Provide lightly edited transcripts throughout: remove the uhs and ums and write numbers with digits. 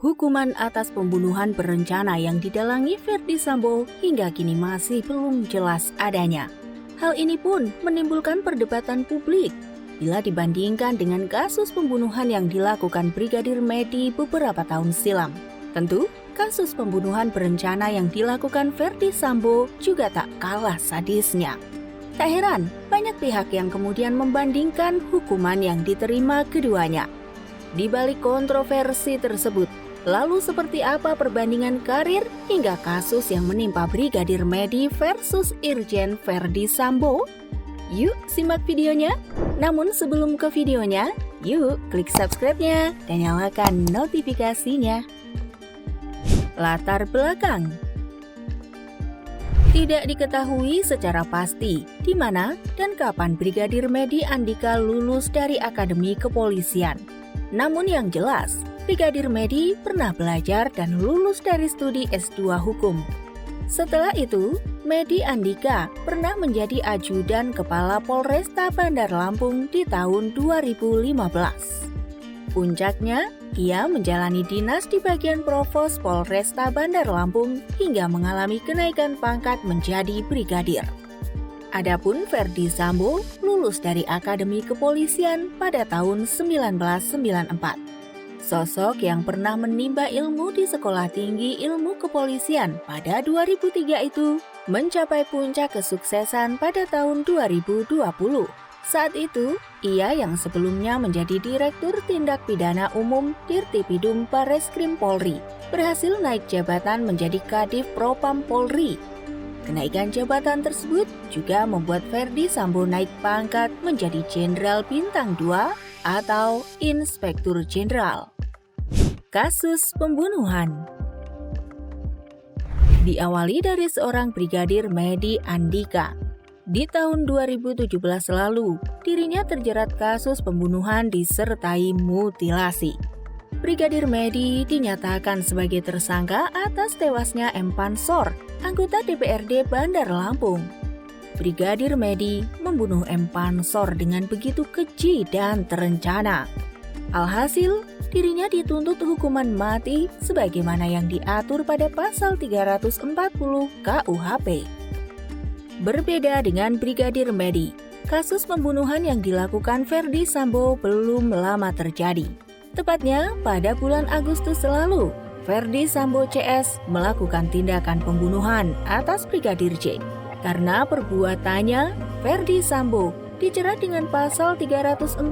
Hukuman atas pembunuhan berencana yang didalangi Ferdy Sambo hingga kini masih belum jelas adanya. Hal ini pun menimbulkan perdebatan publik bila dibandingkan dengan kasus pembunuhan yang dilakukan Brigadir Medi beberapa tahun silam. Tentu, kasus pembunuhan berencana yang dilakukan Ferdy Sambo juga tak kalah sadisnya. Tak heran, banyak pihak yang kemudian membandingkan hukuman yang diterima keduanya. Di balik kontroversi tersebut, lalu seperti apa perbandingan karir hingga kasus yang menimpa Brigadir Medi versus Irjen Ferdy Sambo? Yuk simak videonya. Namun sebelum ke videonya, yuk klik subscribe-nya dan nyalakan notifikasinya. Latar belakang. Tidak diketahui secara pasti di mana dan kapan Brigadir Medi Andika lulus dari Akademi Kepolisian. Namun yang jelas, Brigadir Medi pernah belajar dan lulus dari studi S2 Hukum. Setelah itu, Medi Andika pernah menjadi ajudan Kepala Polresta Bandar Lampung di tahun 2015. Puncaknya, ia menjalani dinas di bagian Provos Polresta Bandar Lampung hingga mengalami kenaikan pangkat menjadi brigadir. Adapun Ferdy Sambo lulus dari Akademi Kepolisian pada tahun 1994. Sosok yang pernah menimba ilmu di Sekolah Tinggi Ilmu Kepolisian pada 2003 itu mencapai puncak kesuksesan pada tahun 2020. Saat itu, ia yang sebelumnya menjadi Direktur Tindak Pidana Umum Dirtipidum Barreskrim Polri, berhasil naik jabatan menjadi Kadif Propam Polri. Kenaikan jabatan tersebut juga membuat Ferdy Sambo naik pangkat menjadi Jenderal Bintang 2 atau Inspektur Jenderal. Kasus pembunuhan diawali dari seorang Brigadir Medi Andika. Di tahun 2017 lalu, dirinya terjerat kasus pembunuhan disertai mutilasi. Brigadir Medi dinyatakan sebagai tersangka atas tewasnya M. Pansor, anggota DPRD Bandar Lampung. Brigadir Medi membunuh M. Pansor dengan begitu keji dan terencana. Alhasil, dirinya dituntut hukuman mati sebagaimana yang diatur pada pasal 340 KUHP. Berbeda dengan Brigadir Medi, kasus pembunuhan yang dilakukan Ferdy Sambo belum lama terjadi. Tepatnya pada bulan Agustus lalu, Ferdy Sambo CS melakukan tindakan pembunuhan atas Brigadir J. Karena perbuatannya, Ferdy Sambo dijerat dengan pasal 340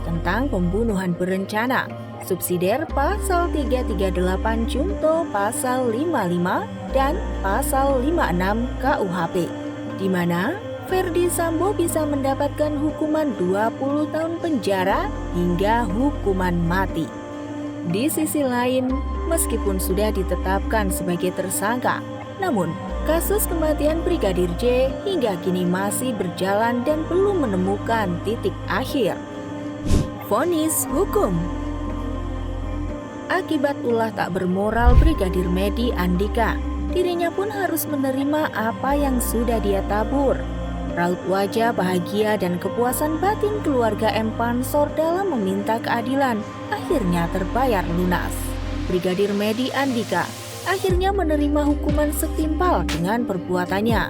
tentang pembunuhan berencana, subsidiar pasal 338 Junto pasal 55 dan pasal 56 KUHP, di mana Ferdy Sambo bisa mendapatkan hukuman 20 tahun penjara hingga hukuman mati. Di sisi lain, meskipun sudah ditetapkan sebagai tersangka, namun kasus kematian Brigadir J hingga kini masih berjalan dan belum menemukan titik akhir. Vonis hukum. Akibat ulah tak bermoral Brigadir Medi Andika, dirinya pun harus menerima apa yang sudah dia tabur. Raut wajah bahagia dan kepuasan batin keluarga M. Pansor dalam meminta keadilan akhirnya terbayar lunas. Brigadir Medi Andika akhirnya menerima hukuman setimpal dengan perbuatannya.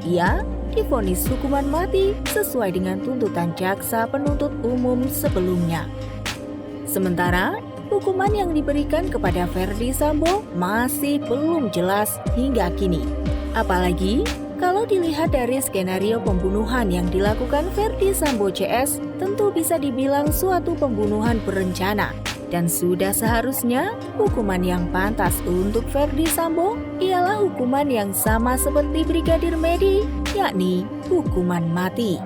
Ia divonis hukuman mati sesuai dengan tuntutan jaksa penuntut umum sebelumnya. Sementara, hukuman yang diberikan kepada Ferdy Sambo masih belum jelas hingga kini. Apalagi kalau dilihat dari skenario pembunuhan yang dilakukan Ferdy Sambo CS, tentu bisa dibilang suatu pembunuhan berencana. Dan sudah seharusnya hukuman yang pantas untuk Ferdy Sambo ialah hukuman yang sama seperti Brigadir Medi, yakni hukuman mati.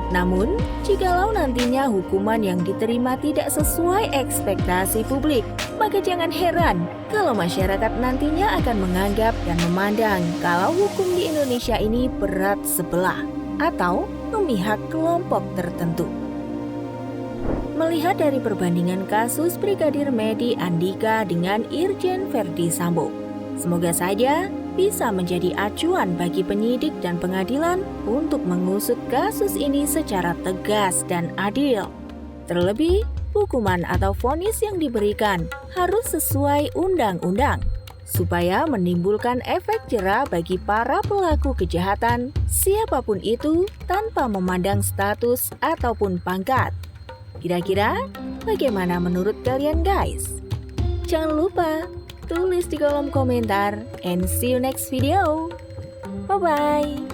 Namun, jikalau nantinya hukuman yang diterima tidak sesuai ekspektasi publik, maka jangan heran kalau masyarakat nantinya akan menganggap dan memandang kalau hukum di Indonesia ini berat sebelah atau memihak kelompok tertentu. Melihat dari perbandingan kasus Brigadir Medi Andika dengan Irjen Ferdy Sambo, semoga saja bisa menjadi acuan bagi penyidik dan pengadilan untuk mengusut kasus ini secara tegas dan adil. Terlebih, hukuman atau vonis yang diberikan harus sesuai undang-undang, supaya menimbulkan efek jera bagi para pelaku kejahatan, siapapun itu, tanpa memandang status ataupun pangkat. Kira-kira bagaimana menurut kalian guys? Jangan lupa tulis di kolom komentar and see you next video. Bye-bye.